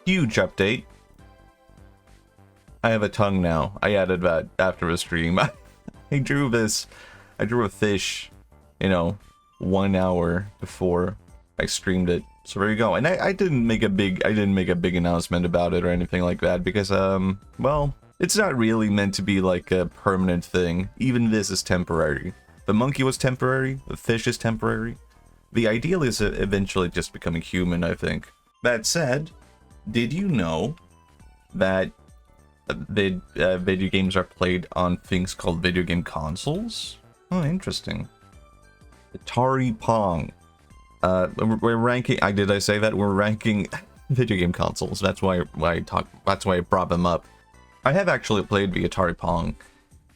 huge update. I have a tongue now. I added that after a stream. I drew this. I drew a fish, you know, 1 hour before I streamed it. So there you go. And I didn't make a big announcement about it or anything like that because well, it's not really meant to be like a permanent thing. Even this is temporary. The monkey was temporary. The fish is temporary. The ideal is eventually just becoming human, I think. That said, did you know that video games are played on things called video game consoles? Oh, interesting. Atari Pong. We're ranking. Did I say that? We're ranking video game consoles. That's why I brought them up. I have actually played the Atari Pong,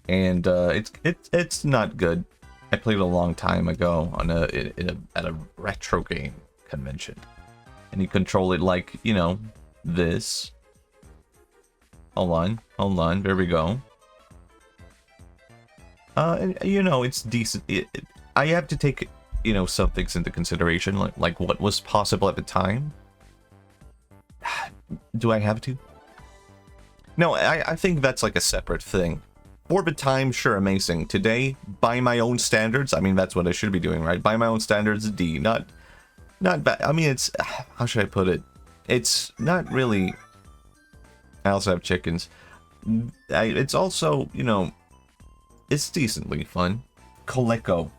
and it's not good. I played it a long time ago on at a retro game convention, and you control it like, you know, this. Hold on, there we go. You know, it's decent. I have to take, you know, some things into consideration, like what was possible at the time. Do I have to? No, I think that's like a separate thing. For the time, sure, amazing. Today, by my own standards, I mean, that's what I should be doing, right? By my own standards, D. Not bad. I mean, it's, how should I put it? It's not really... I also have chickens. It's also, you know, it's decently fun. Coleco.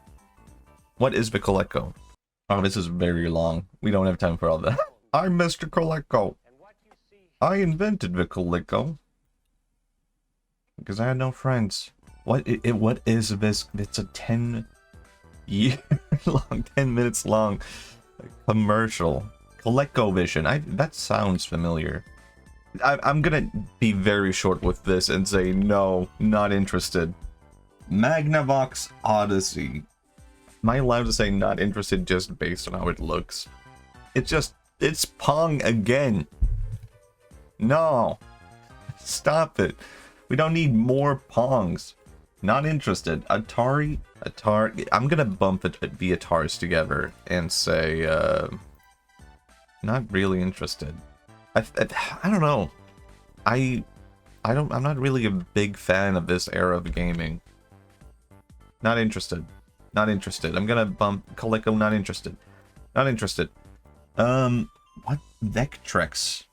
What is the Coleco? Oh, this is very long. We don't have time for all that. I'm Mr. Coleco. I invented the Coleco. Because I had no friends. What is this? It's a 10-year long, 10 minutes long commercial. ColecoVision. That sounds familiar. I'm gonna be very short with this and say no, not interested. Magnavox Odyssey. Am I allowed to say not interested just based on how it looks? It's Pong again. No. Stop it. We don't need more Pongs. Not interested. Atari. I'm gonna bump the Ataris together and say, not really interested. I don't know. I'm not really a big fan of this era of gaming. Not interested. Not interested. I'm gonna bump Coleco. Not interested. Not interested. What? Vectrex.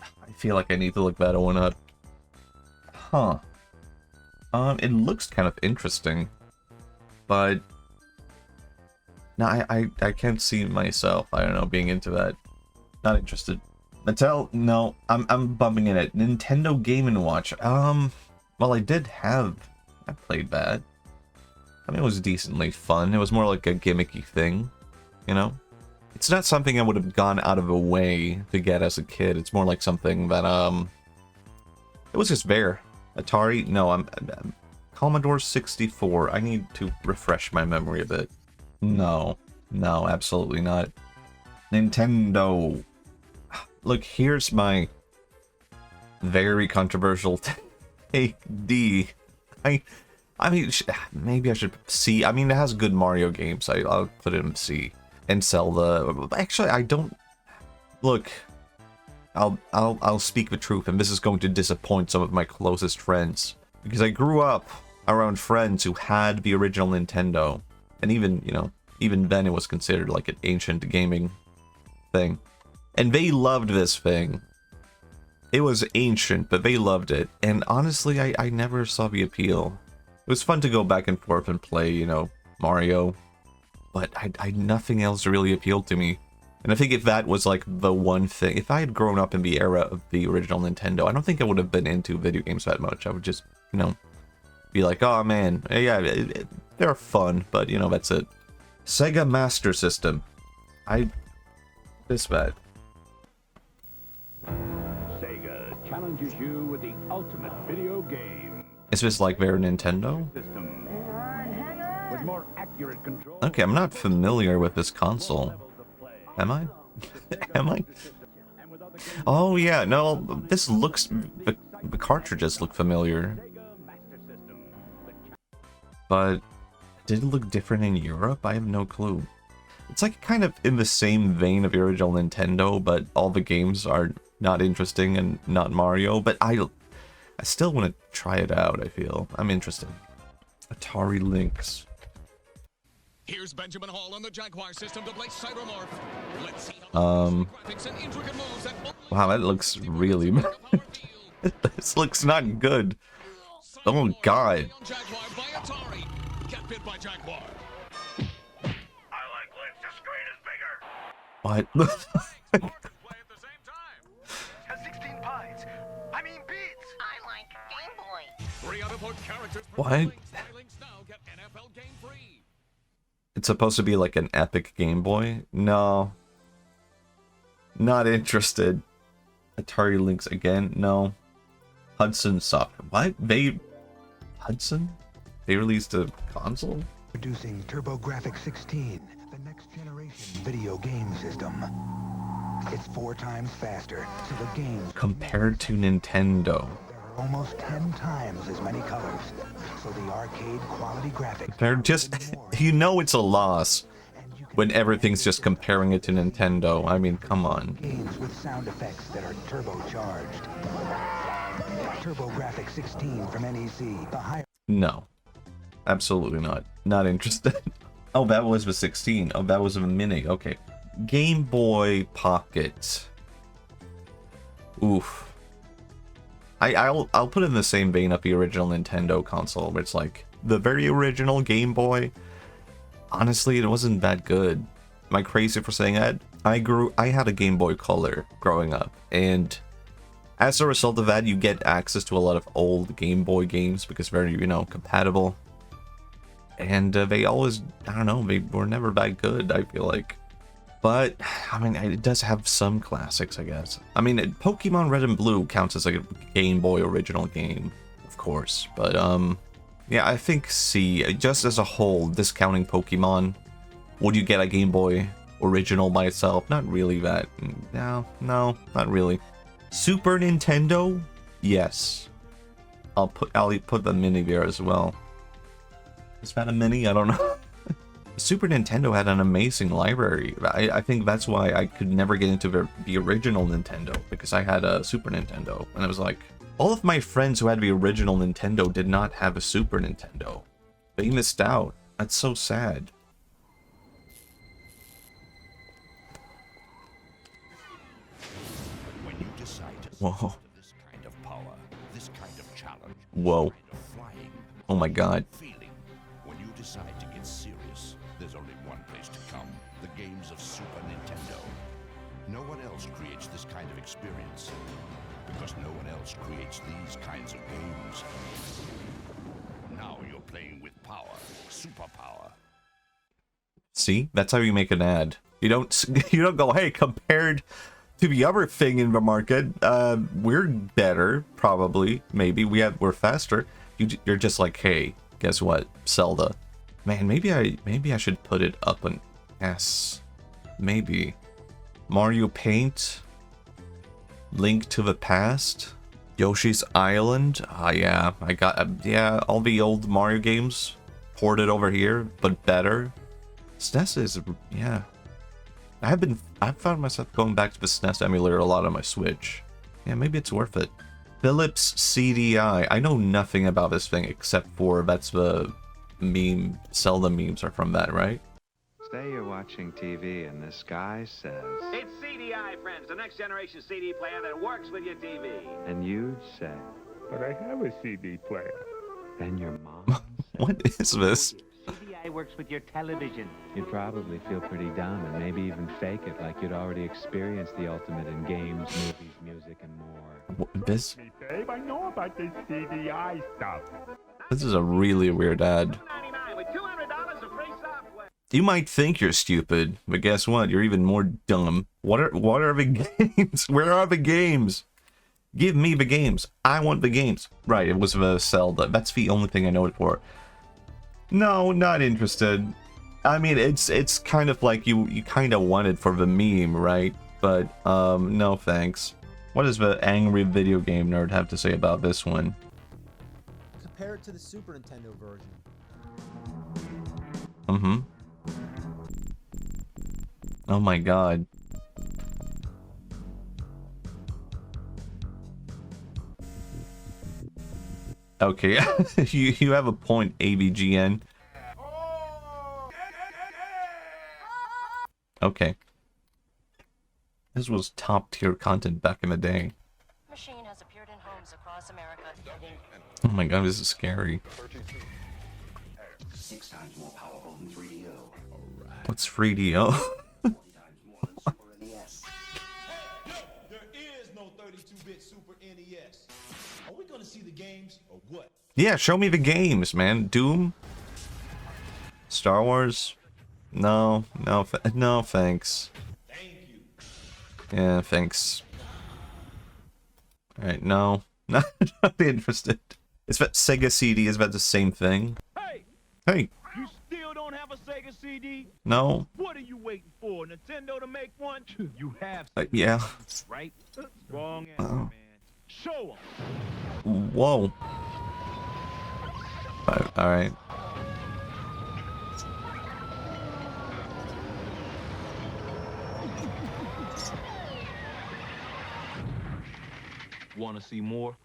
I feel like I need to look that one up. Huh. It looks kind of interesting, but no, I can't see myself, I don't know, being into that. Not interested. Mattel, no, I'm bumping in it. Nintendo Game & Watch. Well, I played that. I mean, it was decently fun. It was more like a gimmicky thing, you know? It's not something I would have gone out of a way to get as a kid. It's more like something that, it was just there. Atari? No, I'm Commodore 64. I need to refresh my memory a bit. No, absolutely not. Nintendo. Look, here's my very controversial take. D. I mean, maybe I should C. I mean, it has good Mario games. I'll put it in C. And Zelda. Actually, I don't. Look. I'll speak the truth, and this is going to disappoint some of my closest friends, because I grew up around friends who had the original Nintendo, and even, you know, even then it was considered like an ancient gaming thing, and they loved this thing. It was ancient, but they loved it, and honestly, I never saw the appeal. It was fun to go back and forth and play, you know, Mario, but nothing else really appealed to me. And I think if that was like the one thing, if I had grown up in the era of the original Nintendo, I don't think I would have been into video games that much. I would just, you know, be like, oh man, yeah, they're fun, but you know, that's it. Sega Master System. This bad. Sega challenges you with the ultimate video game. Is this like their Nintendo? System. With more accurate control. Okay, I'm not familiar with this console. Am I? Am I? Oh yeah, no, this looks... The cartridges look familiar. But did it look different in Europe? I have no clue. It's like kind of in the same vein of the original Nintendo, but all the games are not interesting and not Mario, but I still want to try it out, I feel. I'm interested. Atari Lynx. Here's Benjamin Hall on the Jaguar system to play Cybermorph. Let's see how graphics and intricate moves that wow, that looks really this looks not good. Oh god. Jaguar by Atari. Get bit by Jaguar. I like Lynx, the screen is bigger. What? Play at the same time. Has 16 pies. I mean beats. I like Game Boy. 3 out of 4 characters. What? Lynx now get NFL game free. It's supposed to be like an epic Game Boy? No. Not interested. Atari Lynx again? No. Hudson Software. What? Hudson? They released a console? Producing TurboGrafx 16, the next generation video game system. It's 4 times faster, so the games Compared to Nintendo. there are almost 10 times as many colors. So the arcade quality graphics. They're just... You know it's a loss when everything's just comparing it to Nintendo. I mean, come on. Games with sound effects that are turbocharged. TurboGrafx 16 from NEC, the higher. No. Absolutely not. Not interested. Oh, that was the 16. Oh, that was a mini. Okay. Game Boy Pocket. Oof. I'll put it in the same vein of the original Nintendo console, where it's like the very original Game Boy. Honestly, it wasn't that good. Am I crazy for saying that? I had a Game Boy Color growing up, and as a result of that, you get access to a lot of old Game Boy games because they're, you know, compatible. And they always, I don't know, they were never that good, I feel like. But, I mean, it does have some classics, I guess. I mean, Pokemon Red and Blue counts as a Game Boy original game, of course. But, yeah, I think C, just as a whole, discounting Pokemon, would you get a Game Boy original by itself? Not really that. No, not really. Super Nintendo? Yes. I'll put the mini there as well. Is that a mini? I don't know. Super Nintendo had an amazing library. I think that's why I could never get into the original Nintendo, because I had a Super Nintendo, and I was like, all of my friends who had the original Nintendo did not have a Super Nintendo. They missed out. That's so sad. When you decide to Whoa. this kind of power, this kind of challenge, Whoa. kind of flying, Oh my god. feeling, when you decide to get serious, there's only one place to come: the games of Super Nintendo. No one else creates this kind of experience, because no one else creates these kinds of games. Now you're playing with power, superpower. See? That's how you make an ad. You don't go, hey, compared to the other thing in the market, we're better, probably, maybe. We're faster. You're just like, hey, guess what? Zelda. Man, maybe I should put it up on S. Maybe. Mario Paint. Link to the Past. Yoshi's Island. Yeah, I got yeah, all the old Mario games ported over here, but better. SNES is, yeah. I've found myself going back to the SNES emulator a lot on my Switch. Yeah, maybe it's worth it. Philips CDI. I know nothing about this thing except for that's the meme. Zelda memes are from that, right? Say you're watching TV and this guy says, It's CDI, friends, the next generation CD player that works with your TV. and you'd say, But I have a CD player. then your mom What is this? CDI works with your television. You'd probably feel pretty dumb and maybe even fake it like you'd already experienced the ultimate in games, movies, music, and more. This Me, babe, I know about this CDI stuff. this is a really weird ad. $99 with $200 of free software. You might think you're stupid, but guess what? You're even more dumb. What are the games? Where are the games? Give me the games. I want the games. Right, it was the Zelda. That's the only thing I know it for. No, not interested. I mean, it's kind of like you kind of want it for the meme, right? But no thanks. What does the angry video game nerd have to say about this one? Compare it to the Super Nintendo version. Mm-hmm. Oh my god. Okay, you have a point, ABGN. Okay. This was top tier content back in the day. Machine has appeared in homes across America. Oh my god, this is scary. 6 times more powerful than 3DO. What's 3DO? 40 times more than Super NES. There is no 32-bit Super NES. Are we gonna see the games or what? Yeah, show me the games, man. Doom? Star Wars? No, no, no, thanks. Thank you. Yeah, thanks. Alright, no. Not interested. Is that Sega CD? Is that the same thing? Hey! Hey! You still don't have a Sega CD? No. What are you waiting for? Nintendo to make one? You have Yeah. right? Wrong answer, man. Show 'em. Whoa. Alright. Want to see more?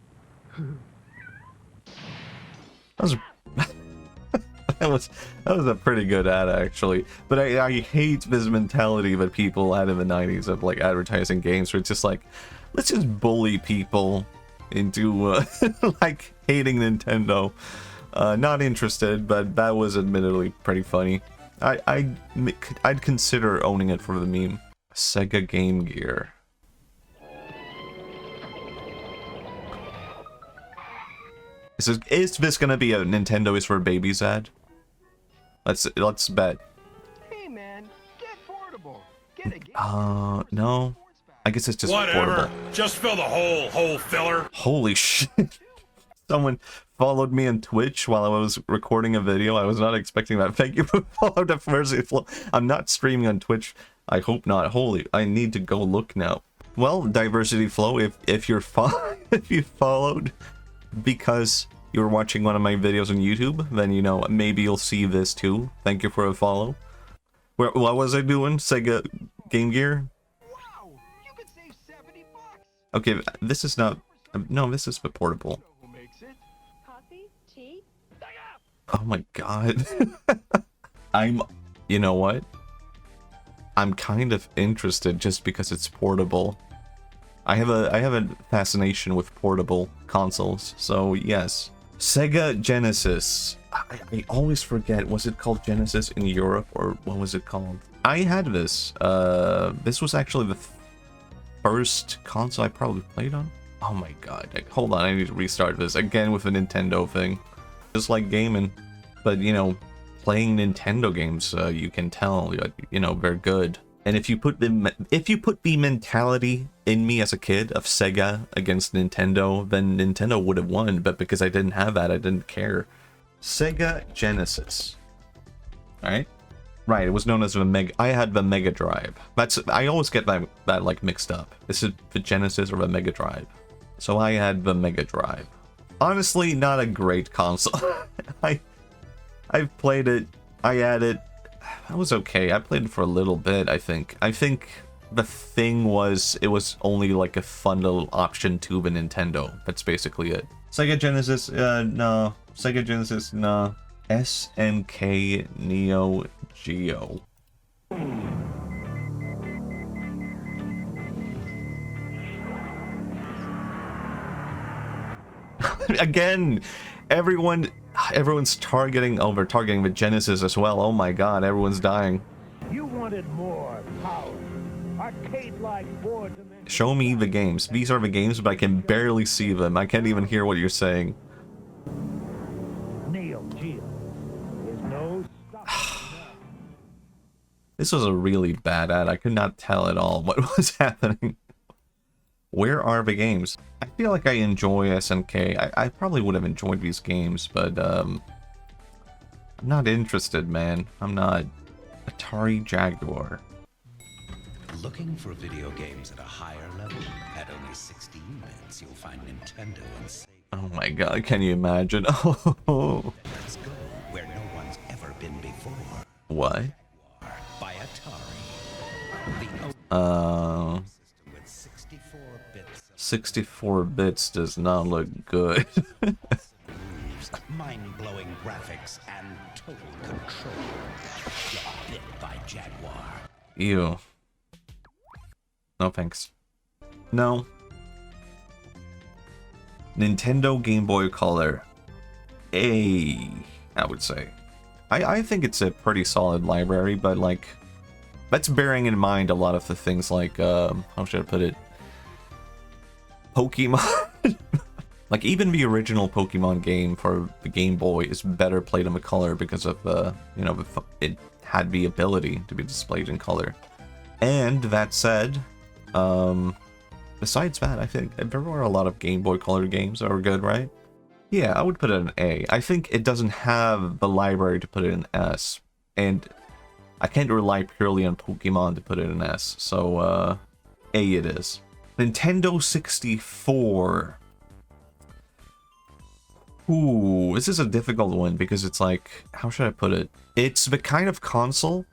That was that was a pretty good ad actually, but I hate this mentality that people had in the 90s of like advertising games where it's just like, let's just bully people into like hating Nintendo. Not interested, but that was admittedly pretty funny. I'd consider owning it for the meme. Sega Game Gear. Is this gonna be a Nintendo is for babies ad? Let's bet. Hey man, get portable. Get a game. No. I guess it's just Whatever. portable. Just fill the hole filler. Holy shit. Someone followed me on Twitch while I was recording a video. I was not expecting that. Thank you for following the first flow. I'm not streaming on Twitch. I hope not. Holy, I need to go look now. Well, Diversity Flow, if you're if you followed because you were watching one of my videos on YouTube, then you know maybe you'll see this too. Thank you for a follow. What was I doing? Sega Game Gear? Wow, you could save $70. Okay, this is not. No, this is the portable. Who makes it? Coffee? Tea? Oh my god. You know what? I'm kind of interested just because it's portable. I have a fascination with portable consoles, so yes. Sega Genesis. I always forget, was it called Genesis in Europe or what was it called? I had this. This was actually the first console I probably played on. Oh my god. Hold on, I need to restart this again with a Nintendo thing. Just like gaming, but you know, playing Nintendo games, you can tell, you know, they're good. And if you put the mentality in me as a kid of Sega against Nintendo, then Nintendo would have won. But because I didn't have that, I didn't care. Sega Genesis. All right, right. It was known as the Mega. I had the Mega Drive. I always get that like mixed up. Is it the Genesis or the Mega Drive? So I had the Mega Drive. Honestly, not a great console. I've played it. I had it. That was okay. I played it for a little bit, I think. I think the thing was, it was only like a fun little option to the Nintendo. That's basically it. Sega Genesis, no. Sega Genesis, no. SNK Neo Geo. Again, everyone's targeting. Oh, they're targeting the Genesis as well. Oh my god, everyone's dying. You wanted more power. Arcade-like board. Show me the games. These are the games, but I can barely see them. I can't even hear what you're saying. Neo Geo. There's no stopping. This was a really bad ad. I could not tell at all what was happening. Where are the games? I feel like I enjoy SNK. I probably would have enjoyed these games, but I'm not interested, man. I'm not. Atari Jaguar. Looking for video games at a higher level? At only 16 bits, you'll find Nintendo and Sega. Oh my god, can you imagine? Oh. Let's go where no one's ever been before. What? By Atari. The with 64 bits. 64 bits does not look good. colors, mind-blowing graphics, and total control. Get bit by Jaguar. Ew. No thanks. No. Nintendo Game Boy Color. A, I would say. I think it's a pretty solid library, but like, that's bearing in mind a lot of the things like, how should I put it? Pokemon. Like, even the original Pokemon game for the Game Boy is better played in the color because of, you know, it had the ability to be displayed in color. And that said, besides that, I think there were a lot of Game Boy Color games that were good, right? Yeah, I would put it an A. I think it doesn't have the library to put it in S. And I can't rely purely on Pokemon to put it in S. So, A it is. Nintendo 64. Ooh, this is a difficult one because it's like, how should I put it? It's the kind of console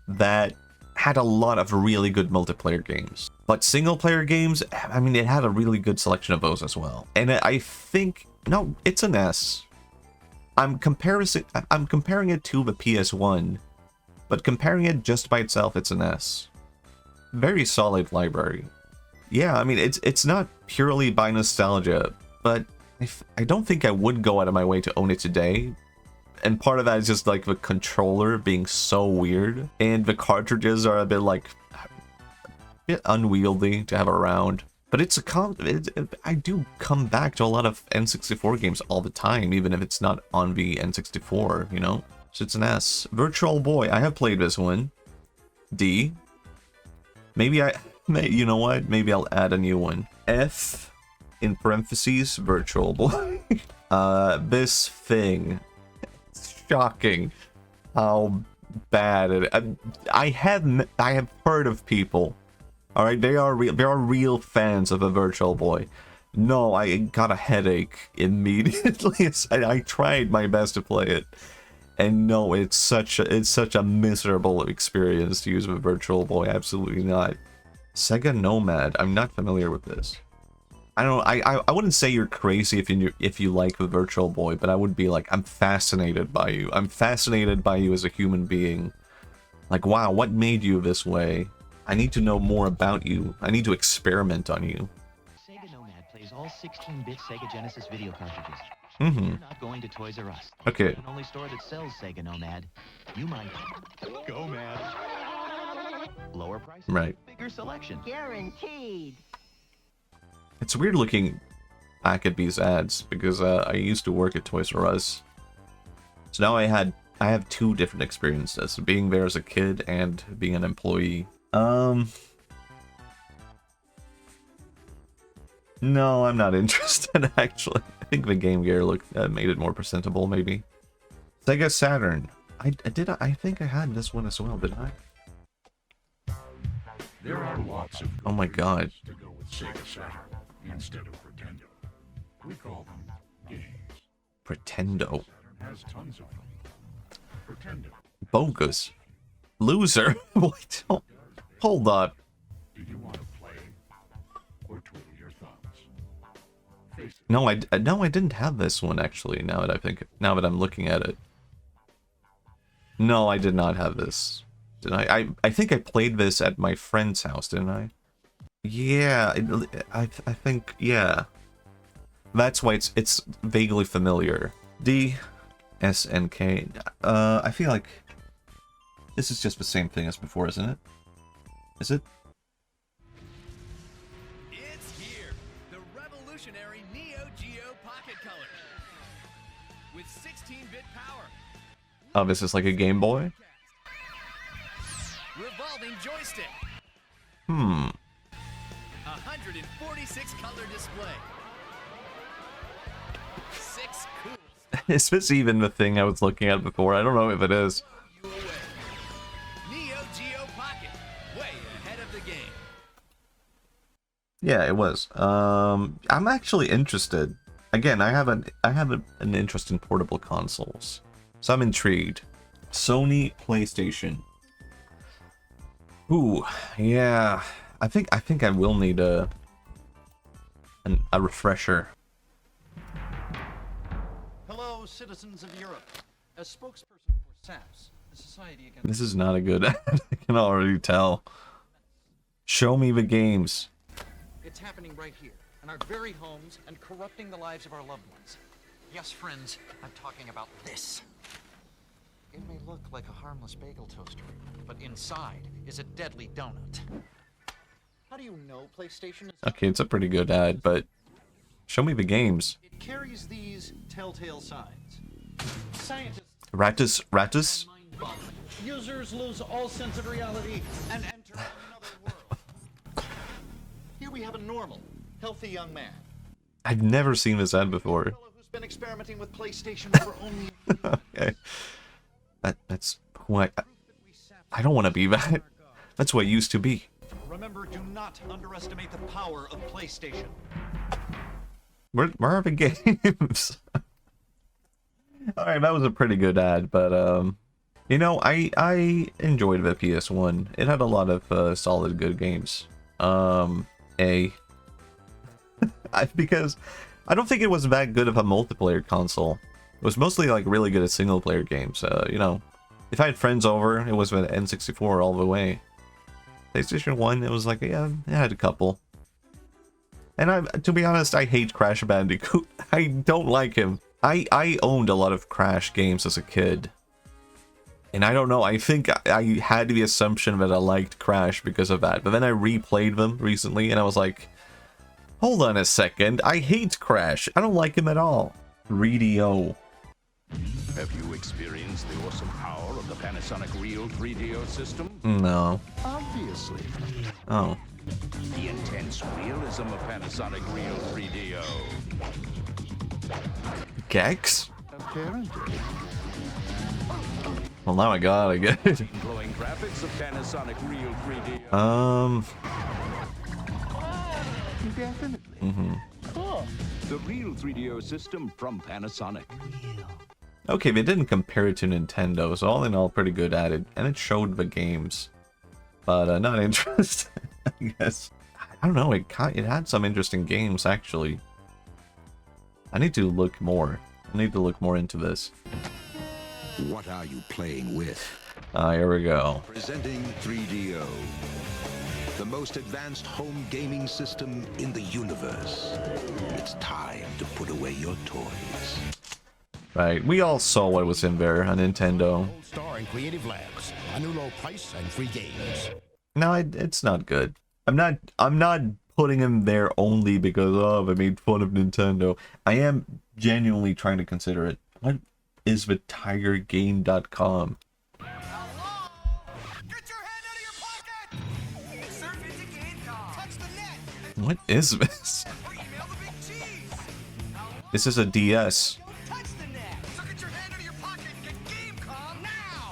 that had a lot of really good multiplayer games. But single player games, I mean, it had a really good selection of those as well. And I think, no, it's an S. I'm comparing it to the PS1, but comparing it just by itself, it's an S. Very solid library. Yeah, I mean, it's not purely by nostalgia, but I don't think I would go out of my way to own it today. And part of that is just like the controller being so weird, and the cartridges are a bit like unwieldy to have around. But it's I do come back to a lot of N64 games all the time, even if it's not on the N64, you know? So it's an S. Virtual Boy, I have played this one. D. Maybe you know what? Maybe I'll add a new one. F, in parentheses, Virtual Boy. This thing. It's shocking how bad it. I have heard of people. All right, they are real fans of a Virtual Boy. No, I got a headache immediately. I tried my best to play it, and no, it's such a miserable experience to use a Virtual Boy. Absolutely not. Sega Nomad. I'm not familiar with this. I don't. I wouldn't say you're crazy if you like the Virtual Boy, but I would be like, I'm fascinated by you. I'm fascinated by you as a human being. Like, wow, what made you this way? I need to know more about you. I need to experiment on you. Sega Nomad plays all 16-bit Sega Genesis video cartridges. Mm-hmm. You're not going to Toys R Us. Okay. The only store that sells Sega Nomad. You might go mad. Lower prices. Right. Bigger selection. Guaranteed. It's weird looking back at these ads because I used to work at Toys R Us. So now I have two different experiences, being there as a kid and being an employee. No, I'm not interested, actually. I think the Game Gear made it more presentable, maybe. Sega Saturn. I think I had this one as well, didn't I? There are lots of Oh my god. to go with Sega Saturn instead of Pretendo. We call them games. Pretendo. Saturn has tons of them. Pretendo. Bogus. Loser. Wait, hold up. Do you want to play or twiddle your thumbs? Face it. No, I didn't have this one actually. Now that I'm looking at it. No, I did not have this. Did I? I think I played this at my friend's house, didn't I? Yeah, I think, yeah. That's why it's vaguely familiar. D, S, and K. I feel like this is just the same thing as before, isn't it? Is it? It's here, the revolutionary Neo Geo Pocket Color. With 16-bit power. Oh, this is like a Game Boy? Revolving joystick. 146 color display. 6 cool. Is this even the thing I was looking at before? I don't know if it is. You away. Neo Geo Pocket, way ahead of the game. Yeah, it was. I'm actually interested. Again, I have an interest in portable consoles, so I'm intrigued. Sony PlayStation. Ooh, yeah. I think I will need a refresher. Hello, citizens of Europe. As spokesperson for SAPS, the Society Against... This is not a good ad. I can already tell. Show me the games. It's happening right here, in our very homes, and corrupting the lives of our loved ones. Yes, friends, I'm talking about this. It may look like a harmless bagel toaster, but inside is a deadly donut. How do you know PlayStation is... Okay, it's a pretty good ad, but show me the games. It carries these telltale signs. Scientists... Ratus? Users lose all sense of reality and enter another world. Here we have a normal, healthy young man. I've never seen this ad before. Who's been experimenting with PlayStation for only... Okay. That's who I don't want to be that. That's who I used to be. Remember, do not underestimate the power of PlayStation. Where are the games? Alright, that was a pretty good ad, but you know, I enjoyed the PS1. It had a lot of solid good games. Because I don't think it was that good of a multiplayer console. It was mostly like really good at single player games. You know, if I had friends over, it was with N64 all the way. PlayStation 1, it was like, yeah, it had a couple. And to be honest, I hate Crash Bandicoot. I don't like him. I owned a lot of Crash games as a kid. And I don't know, I think I had the assumption that I liked Crash because of that. But then I replayed them recently and I was like, hold on a second, I hate Crash. I don't like him at all. 3DO. Have you experienced the awesome power of the Panasonic Real 3DO system? No. Obviously. Oh. The intense realism of Panasonic Real 3DO. Gex? Apparently. Well, now I gotta get it. Glowing graphics of Panasonic Real 3DO. Definitely. Cool. The Real 3DO system from Panasonic. Okay, they didn't compare it to Nintendo, so all in all, pretty good at it. And it showed the games. But not interested, I guess. I don't know, it had some interesting games, actually. I need to look more. I need to look more into this. What are you playing with? Here we go. Presenting 3DO. The most advanced home gaming system in the universe. It's time to put away your toys. Right, we all saw what was in there on Nintendo. Star and Creative Labs. A new low price and free games. No, it's not good. I'm not putting him there only because I made fun of Nintendo. I am genuinely trying to consider it. What is the TigerGame.com? What is this? This is a DS.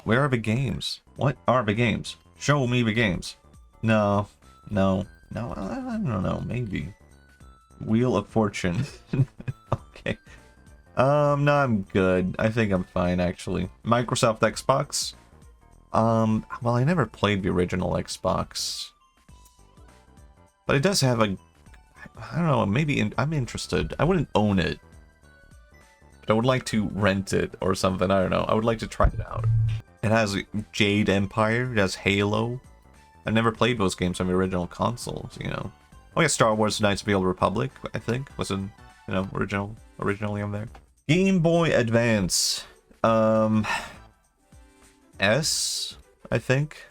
Where are the games? What are the games? Show me the games. No, I don't know, maybe. Wheel of Fortune. Okay. No, I'm good. I think I'm fine, actually. Microsoft Xbox? Well, I never played the original Xbox. But it does have a... I don't know, maybe I'm interested. I wouldn't own it. But I would like to rent it or something, I don't know. I would like to try it out. It has Jade Empire, it has Halo. I've never played those games on the original consoles, you know. Oh yeah, Star Wars Knights of the Old Republic, I think, was in, you know, originally on there. Game Boy Advance. S, I think.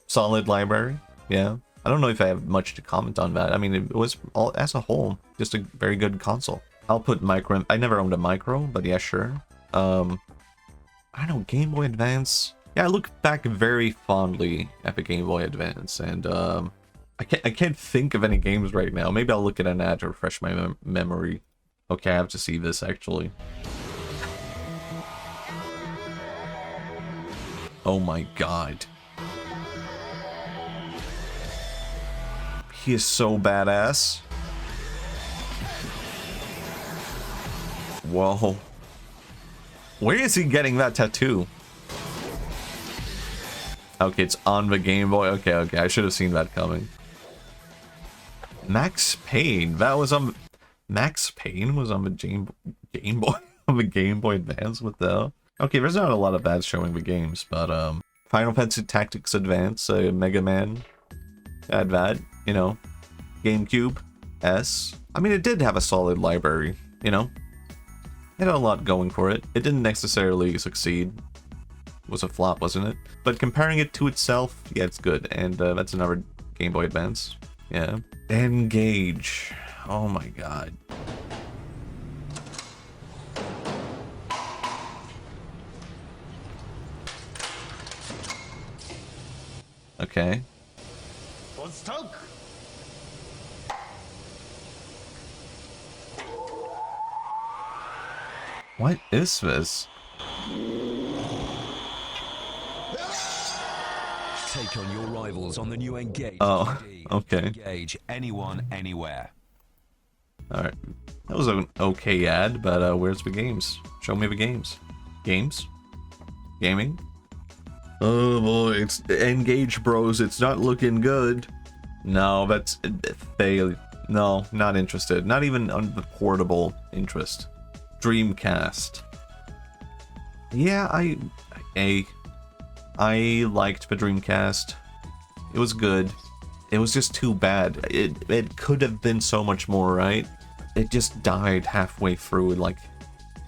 Solid library, yeah. I don't know if I have much to comment on that. I mean, it was all as a whole just a very good console. I'll put micro. I never owned a micro, but yeah, sure. I don't know, Game Boy Advance. Yeah, I look back very fondly at the Game Boy Advance, and I can't think of any games right now. Maybe I'll look at an ad to refresh my memory. Okay, I have to see this actually. Oh my god. He is so badass. Whoa. Where is he getting that tattoo? Okay, it's on the Game Boy. Okay, I should have seen that coming. Max Payne. That was on... Max Payne was on the Game Boy. of a Game Boy Advance. What the hell? Okay, there's not a lot of ads showing the games, but Final Fantasy Tactics Advance, Mega Man, had that, you know, GameCube, S. I mean, it did have a solid library, you know. It had a lot going for it. It didn't necessarily succeed. It was a flop, wasn't it? But comparing it to itself, yeah, it's good. And that's another Game Boy Advance. Yeah. Engage. Oh my god. Okay. What is this? Take on your rivals on the new Engage. Oh, okay. Engage anyone, anywhere. Alright. That was an okay ad, but where's the games? Show me the games. Games? Gaming? Oh boy, it's Engage Bros. It's not looking good. No, that's fail. No, not interested. Not even on the portable interest. Dreamcast. Yeah, I liked the Dreamcast. It was good. It was just too bad. It could have been so much more, right? It just died halfway through, like,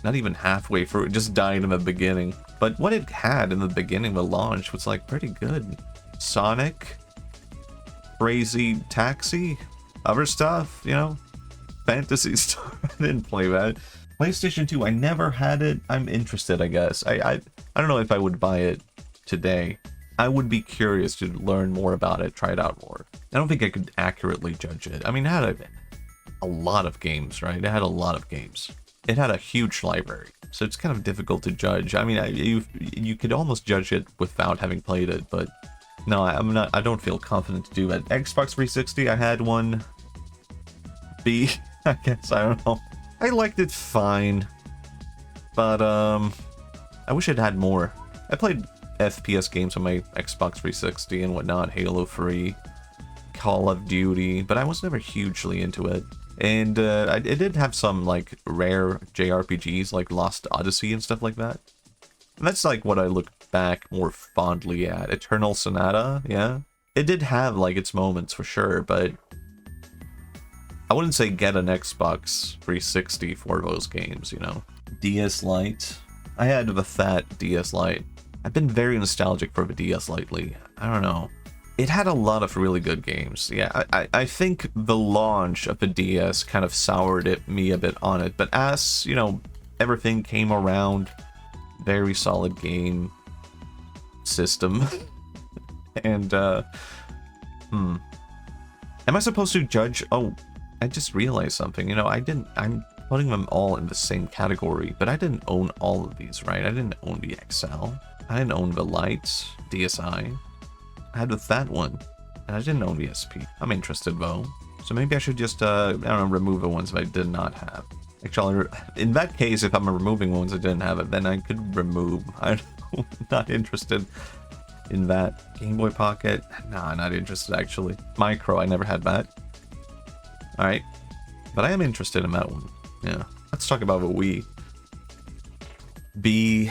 not even halfway through, it just died in the beginning. But what it had in the beginning, the launch, was like pretty good. Sonic, Crazy Taxi, other stuff, you know? Fantasy Star, I didn't play that. PlayStation 2, I never had it. I'm interested, I guess. I don't know if I would buy it today. I would be curious to learn more about it, try it out more. I don't think I could accurately judge it. I mean, it had a lot of games, right? It had a lot of games. It had a huge library, so it's kind of difficult to judge. I mean, you could almost judge it without having played it, but no, I don't feel confident to do that. Xbox 360, I had one. B, I guess, I don't know. I liked it fine, but I wish it had more. I played FPS games on my Xbox 360 and whatnot, Halo 3, Call of Duty, but I was never hugely into it. And it did have some like rare JRPGs like Lost Odyssey and stuff like that. And that's like what I look back more fondly at. Eternal Sonata, yeah. It did have like its moments for sure, but I wouldn't say get an Xbox 360 for those games, you know. DS Lite. I had the fat DS Lite. I've been very nostalgic for the DS lately. I don't know. It had a lot of really good games. Yeah, I think the launch of the DS kind of soured me a bit on it. But as, you know, everything came around, very solid game system. And, Am I supposed to judge? Oh, I just realized something. You know, I'm putting them all in the same category, but I didn't own all of these, right? I didn't own the XL. I didn't own the Lite, DSi. I had the fat one, and I didn't own the SP. I'm interested though, so maybe I should just, I don't know, remove the ones that I did not have. Actually, in that case, if I'm removing ones I didn't have it, then I could remove. I'm not interested in that. Game Boy Pocket, nah, not interested actually. Micro, I never had that. All right, but I am interested in that one. Yeah, let's talk about the Wii. B.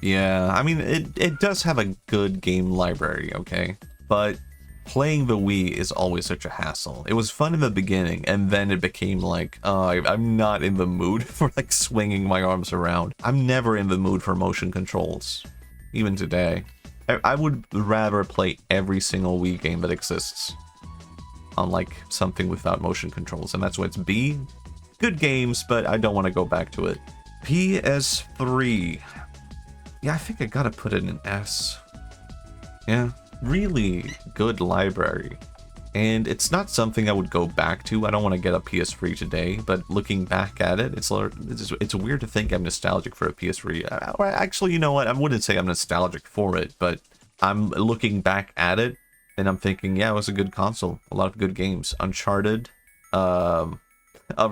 Yeah, I mean, it does have a good game library, okay? But playing the Wii is always such a hassle. It was fun in the beginning, and then it became like, I'm not in the mood for, like, swinging my arms around. I'm never in the mood for motion controls, even today. I would rather play every single Wii game that exists on, like, something without motion controls, and that's why it's B. Good games, but I don't want to go back to it. PS3... Yeah, I think I gotta put it in S. Yeah, really good library. And it's not something I would go back to. I don't want to get a PS3 today, but looking back at it, it's weird to think I'm nostalgic for a PS3. Actually, you know what? I wouldn't say I'm nostalgic for it, but I'm looking back at it, and I'm thinking, yeah, it was a good console. A lot of good games. Uncharted, other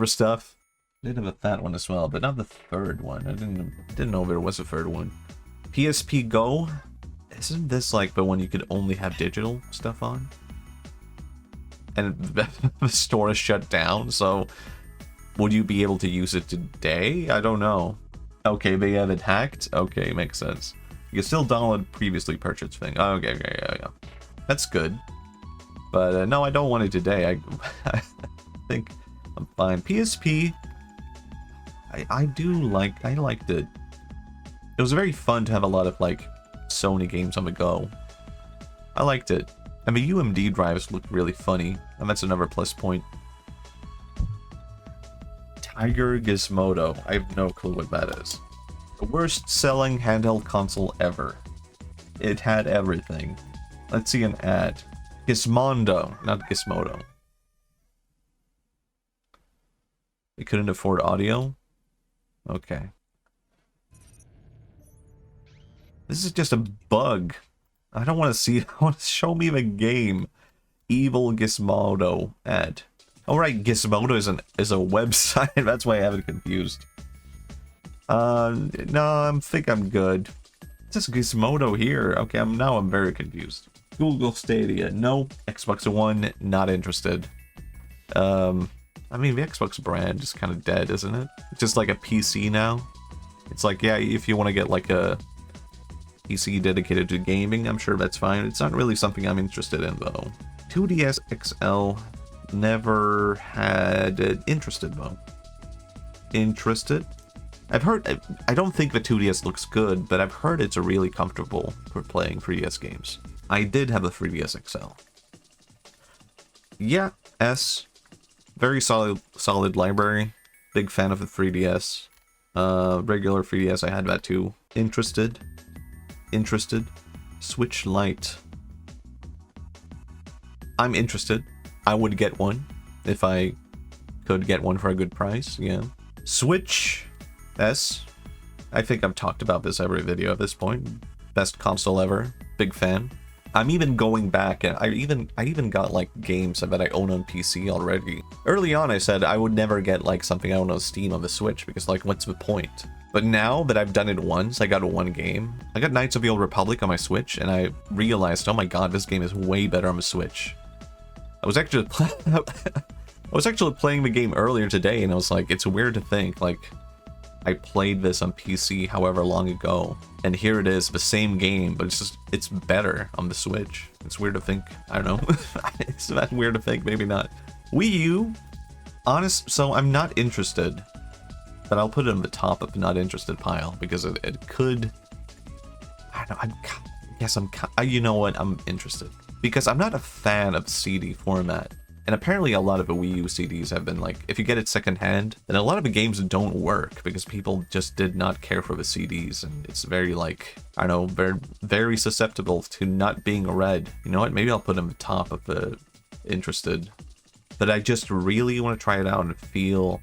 stuff. I did have a fat one as well, but not the third one. I didn't know there was a third one. PSP Go? Isn't this like the one you could only have digital stuff on? And the store is shut down, so Would you be able to use it today? I don't know. Okay, they have it hacked? Okay, makes sense. You can still download previously purchased thing. Okay, yeah. That's good. But no, I don't want it today. I think I'm fine. PSP, I liked it. It was very fun to have a lot of like Sony games on the go. I liked it. And the UMD drives looked really funny, and that's another plus point. Tiger Gizmodo. I have no clue what that is. The worst selling handheld console ever. It had everything. Let's see an ad. Gizmondo, not Gizmodo. They couldn't afford audio? Okay. This is just a bug. I don't want to see it. I want to show me the game. Evil Gizmodo ad. Alright, Gizmodo is a website. That's why I have it confused. No, I think I'm good. It's just Gizmodo here. Okay, now I'm very confused. Google Stadia, no. Xbox One, not interested. I mean, the Xbox brand is kind of dead, isn't it? It's just like a PC now. It's like, yeah, if you want to get like a PC dedicated to gaming, I'm sure that's fine. It's not really something I'm interested in, though. 2DS XL, never had it interested, though. Interested? I've heard, I don't think the 2DS looks good, but I've heard it's really comfortable for playing 3DS games. I did have a 3DS XL. Yeah, S. Very solid library. Big fan of the 3DS. Regular 3DS, I had that too. Interested. Switch Lite. I'm interested. I would get one if I could get one for a good price, yeah. Switch S. I think I've talked about this every video at this point. Best console ever. Big fan. I'm even going back, and I even got like games that I own on PC already. Early on I said I would never get like something I own on Steam on the Switch, because like what's the point? But now that I've done it once, I got one game. I got Knights of the Old Republic on my Switch, and I realized, oh my god, this game is way better on the Switch. I was actually playing the game earlier today, and I was like, it's weird to think, like, I played this on PC however long ago, and here it is, the same game, but it's better on the Switch. It's weird to think. I don't know. It's that weird to think, maybe not. Wii U, so I'm not interested, but I'll put it on the top of the not interested pile, because it could, I don't know, you know what, I'm interested. Because I'm not a fan of CD format. And apparently a lot of the Wii U CDs have been like, if you get it secondhand, then a lot of the games don't work because people just did not care for the CDs, and it's very like, I don't know, very, very susceptible to not being read. You know what, maybe I'll put them on the top of the interested. But I just really want to try it out and feel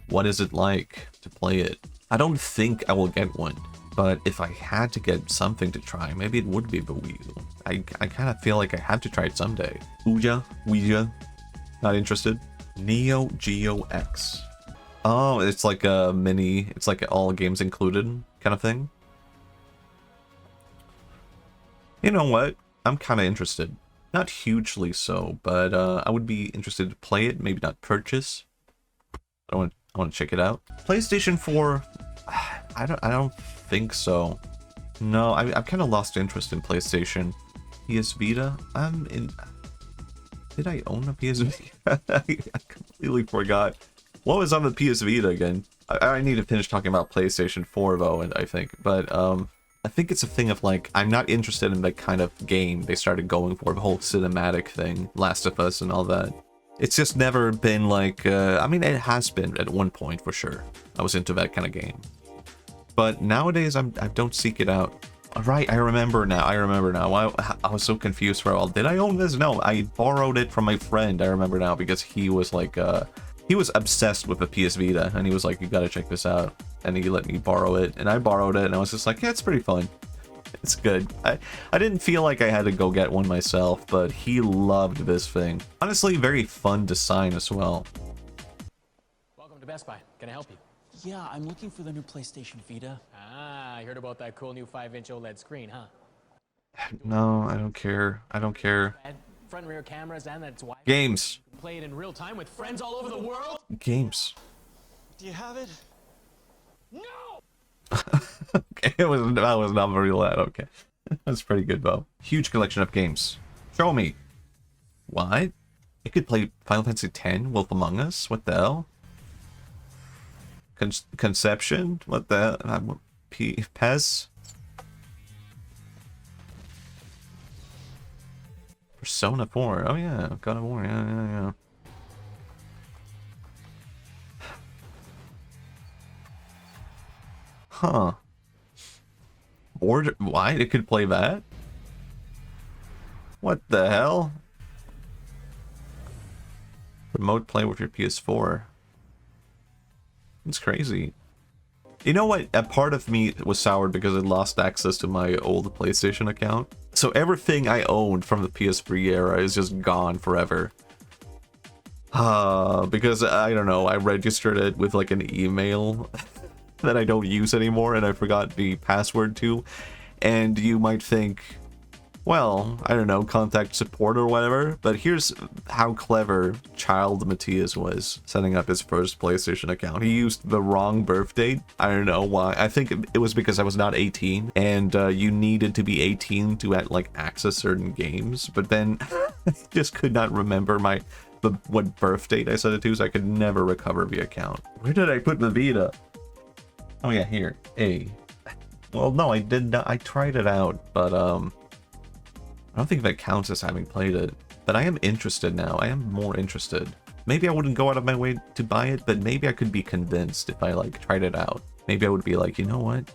what is it like to play it. I don't think I will get one, but if I had to get something to try, maybe it would be the Wii U. I kind of feel like I have to try it someday. Ouija, not interested. Neo Geo X. Oh, it's like a mini, it's like all games included kind of thing. You know what? I'm kind of interested. Not hugely so, but I would be interested to play it, maybe not purchase. I want to check it out. PlayStation 4, I don't think so. No, I've kind of lost interest in PlayStation. PS Vita, did I own a PS Vita? I completely forgot. What was on the PS Vita again? I need to finish talking about PlayStation 4 though, and I think, but I think it's a thing of like, I'm not interested in the kind of game they started going for, the whole cinematic thing, Last of Us and all that. It's just never been like, I mean, it has been at one point for sure. I was into that kind of game. But nowadays, I don't seek it out. Right, I remember now. I was so confused for a while. Did I own this? No, I borrowed it from my friend. I remember now because he was like, he was obsessed with the PS Vita, and he was like, you gotta check this out. And he let me borrow it, and I borrowed it, and I was just like, yeah, it's pretty fun. It's good. I didn't feel like I had to go get one myself, but he loved this thing. Honestly, very fun design as well. Welcome to Best Buy. Can I help you? Yeah, I'm looking for the new PlayStation Vita. Ah, I heard about that cool new 5-inch OLED screen, huh? No, I don't care. Front and rear cameras, and that's why games. Play it in real time with friends all over the world. Games. Do you have it? Okay, that was not very loud. Okay. That's pretty good, Bo. Huge collection of games. Show me. What? It could play Final Fantasy X, Wolf Among Us? What the hell? Conception? What the hell? PES? Persona 4. Oh yeah, God of War. Yeah. Huh. Order? Why? It could play that? What the hell? Remote play with your PS4. It's crazy. You know what? A part of me was soured because I lost access to my old PlayStation account. So everything I owned from the PS3 era is just gone forever. Because, I don't know, I registered it with like an email that I don't use anymore and I forgot the password to. And you might think, well, I don't know, contact support or whatever, but here's how clever child Matthias was setting up his first PlayStation account. He used the wrong birth date. I don't know why. I think it was because I was not 18, and you needed to be 18 to like access certain games, but then I just could not remember what birth date I set it to, so I could never recover the account. Where did I put the Vita? Oh yeah, here. Well, no, I did not. I tried it out, but I don't think that counts as having played it, but I am interested now. I am more interested. Maybe I wouldn't go out of my way to buy it, but maybe I could be convinced if I like tried it out. Maybe I would be like, you know what?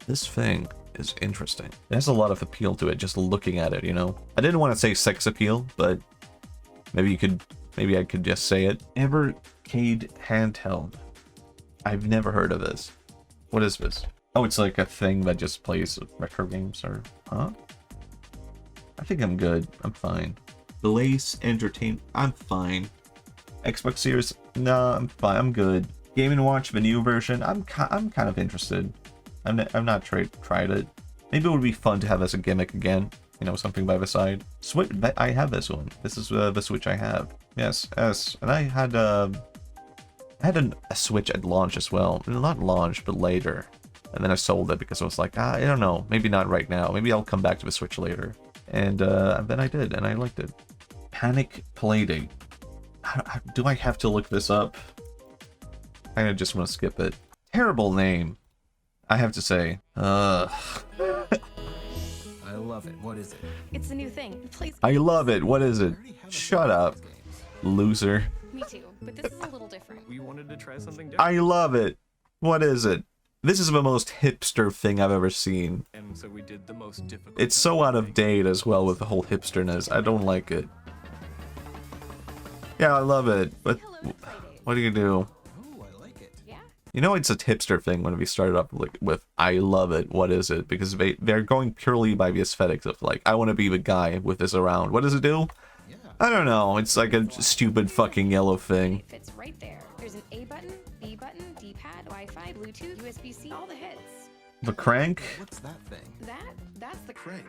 This thing is interesting. There's a lot of appeal to it just looking at it, you know? I didn't want to say sex appeal, but maybe I could just say it. Evercade handheld. I've never heard of this. What is this? Oh, it's like a thing that just plays retro games or, huh? I think I'm good. I'm fine. Blaze Entertainment. I'm fine. Xbox Series. No, I'm fine. I'm good. Game & Watch, the new version. I'm kind of interested. I've not tried it. Maybe it would be fun to have as a gimmick again. You know, something by the side. Switch. I have this one. This is the Switch I have. Yes. And I had a Switch at launch as well. Not launch, but later. And then I sold it because I was like, I don't know. Maybe not right now. Maybe I'll come back to the Switch later. And then I did, and I liked it. Panic Playdate. Do I have to look this up? I just want to skip it. Terrible name, I have to say. I love it. What is it? It's a new thing. Please. I love it. What is it? Shut up, loser. Me too, but this is a little different. We wanted to try something different. I love it. What is it? This is the most hipster thing I've ever seen. And so we did the most difficult. It's so out of date as well with the whole hipsterness. I don't like it. Yeah, I love it. But what do you do? Oh, I like it. Yeah. You know, it's a hipster thing when we started up with I love it. What is it? Because they're going purely by the aesthetics of like, I want to be the guy with this around. What does it do? Yeah. I don't know. It's like a stupid fucking yellow thing. It fits right there. There's an A button, B button, D-pad, Wi-Fi, Bluetooth, USB-C, all the hits. The crank? What's that thing? That's the crank.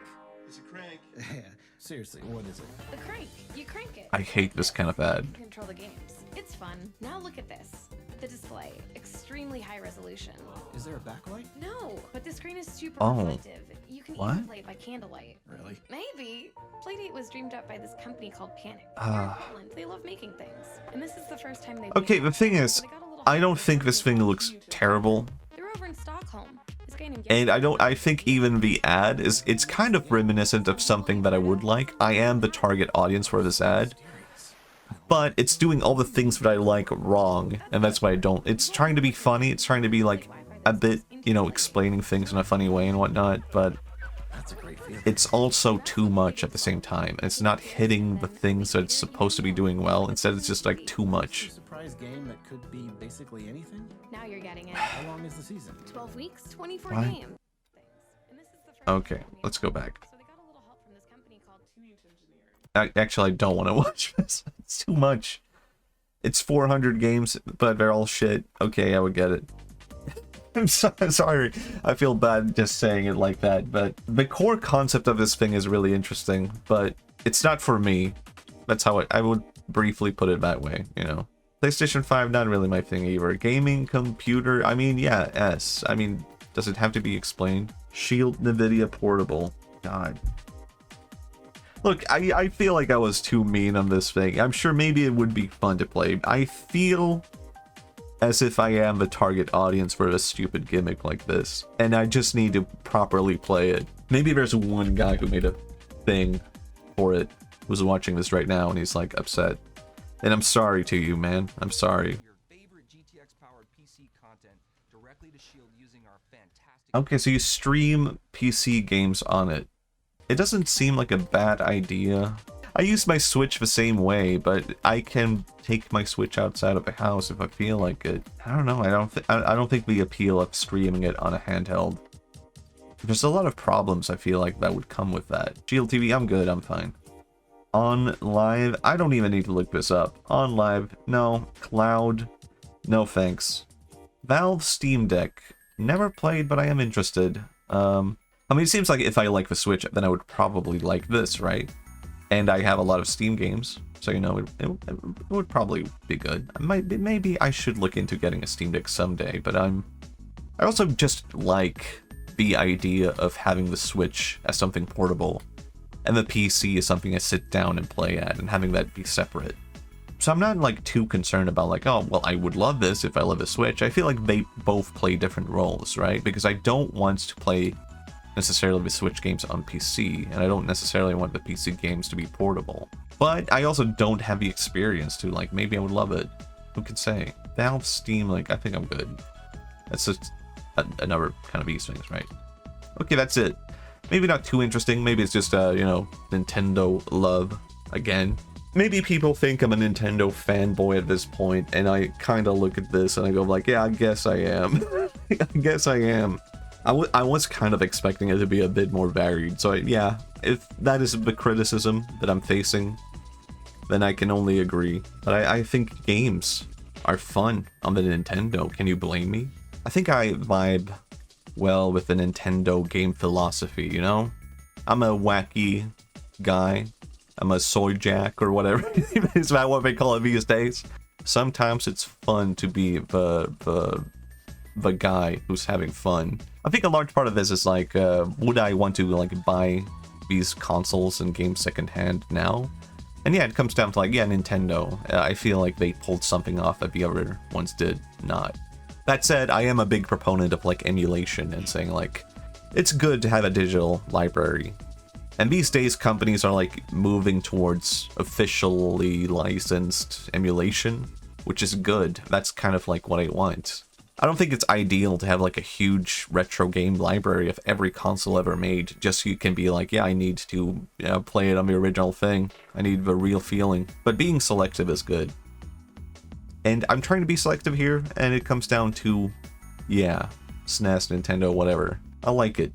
It's a crank. Yeah. Seriously, what is it? The crank. You crank it. I hate this kind of ad. You control the games. It's fun. Now look at this. The display. Extremely high resolution. Is there a backlight? No, but the screen is super Oh. reflective. You can What? even play it by candlelight. Really? Maybe. Playdate was dreamed up by this company called Panic. Ah. They love making things. And this is the first time they've Okay, made the thing is, I don't think this thing looks terrible. They're over in Stockholm. This guy named And I think even the ad it's kind of reminiscent of something that I would like. I am the target audience for this ad. But it's doing all the things that I like wrong, and that's why I don't. It's trying to be funny, it's trying to be like a bit, you know, explaining things in a funny way and whatnot, but That's a great feeling. it's also too much at the same time. It's not hitting the things that it's supposed to be doing well. Instead, it's just like too much. Surprise game that could be basically anything? Now you're getting it. How long is the season? 12 weeks, 24 What? games. Okay, let's go back. So they got a little help from this company called Teenage Engineering. Actually, I don't want to watch this. It's too much. It's 400 games, but they're all shit. Okay, I would get it. I'm sorry. I feel bad just saying it like that, but the core concept of this thing is really interesting, but it's not for me. That's how I would briefly put it that way, you know. PlayStation 5, not really my thing either. Gaming computer, I mean, yeah, S. I mean, does it have to be explained? Shield NVIDIA Portable. God. Look, I feel like I was too mean on this thing. I'm sure maybe it would be fun to play. I feel as if I am the target audience for a stupid gimmick like this. And I just need to properly play it. Maybe there's one guy who made a thing for it who's watching this right now and he's like upset. And I'm sorry to you, man. I'm sorry. Okay, so you stream PC games on it. It doesn't seem like a bad idea. I use my Switch the same way, but I can take my Switch outside of the house if I feel like it. I don't know. I don't think the appeal of streaming it on a handheld. There's a lot of problems I feel like that would come with that. Shield TV, I'm good. I'm fine. On Live, I don't even need to look this up. On Live, no. Cloud, no thanks. Valve Steam Deck, never played, but I am interested. I mean, it seems like if I like the Switch, then I would probably like this, right? And I have a lot of Steam games, so you know, it would probably be good. Maybe I should look into getting a Steam Deck someday, but I also just like the idea of having the Switch as something portable, and the PC is something I sit down and play at, and having that be separate. So I'm not like too concerned about like, oh, well, I would love this if I love a Switch. I feel like they both play different roles, right? Because I don't want to play necessarily the Switch games on PC, and I don't necessarily want the PC games to be portable. But I also don't have the experience to, like, maybe I would love it. Who could say? Valve, Steam, like, I think I'm good. That's just another kind of these things, right? Okay, that's it. Maybe not too interesting. Maybe it's just, you know, Nintendo love again. Maybe people think I'm a Nintendo fanboy at this point, and I kind of look at this and I go like, yeah, I guess I am. I guess I am. I was kind of expecting it to be a bit more varied, so yeah, if that is the criticism that I'm facing, then I can only agree. But I think games are fun on the Nintendo. Can you blame me? I think I vibe well with the Nintendo game philosophy, you know? I'm a wacky guy. I'm a soy jack or whatever. Is that what they call it these days? Sometimes it's fun to be the guy who's having fun. I think a large part of this is like, would I want to like buy these consoles and games secondhand now? And yeah, it comes down to like, yeah, Nintendo. I feel like they pulled something off that the other ones did not. That said, I am a big proponent of like emulation and saying like, it's good to have a digital library. And these days, companies are like moving towards officially licensed emulation, which is good. That's kind of like what I want. I don't think it's ideal to have like a huge retro game library of every console ever made, just so you can be like, yeah, I need to, you know, play it on the original thing. I need the real feeling. But being selective is good. And I'm trying to be selective here, and it comes down to, yeah, SNES, Nintendo, whatever. I like it.